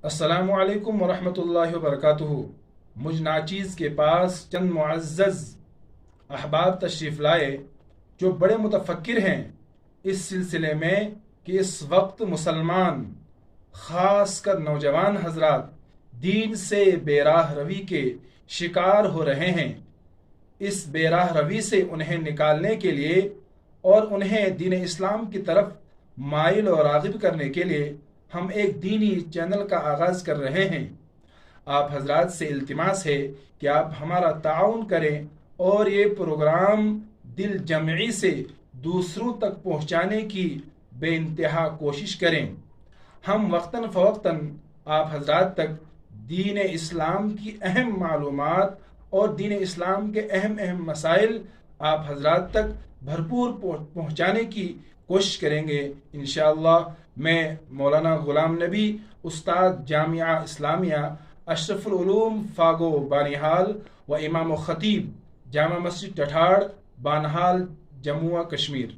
السلام علیکم ورحمۃ اللہ وبرکاتہ۔ مجھ ناچیز کے پاس چند معزز احباب تشریف لائے جو بڑے متفکر ہیں اس سلسلے میں کہ اس وقت مسلمان خاص کر نوجوان حضرات دین سے بے راہ روی کے شکار ہو رہے ہیں۔ اس بے راہ روی سے انہیں نکالنے کے لیے اور انہیں دین اسلام کی طرف مائل اور راغب کرنے کے لیے ہم ایک دینی چینل کا آغاز کر رہے ہیں۔ آپ حضرات سے التماس ہے کہ آپ ہمارا تعاون کریں اور یہ پروگرام دل جمعی سے دوسروں تک پہنچانے کی بے انتہا کوشش کریں۔ ہم وقتاً فوقتاً آپ حضرات تک دین اسلام کی اہم معلومات اور دین اسلام کے اہم مسائل آپ حضرات تک بھرپور پہنچانے کی کوشش کریں گے انشاءاللہ۔ میں مولانا غلام نبی، استاد جامعہ اسلامیہ اشرف العلوم فاگو بانیہال و امام و خطیب جامع مسجد ٹٹھاڑ بانہال جموں و کشمیر۔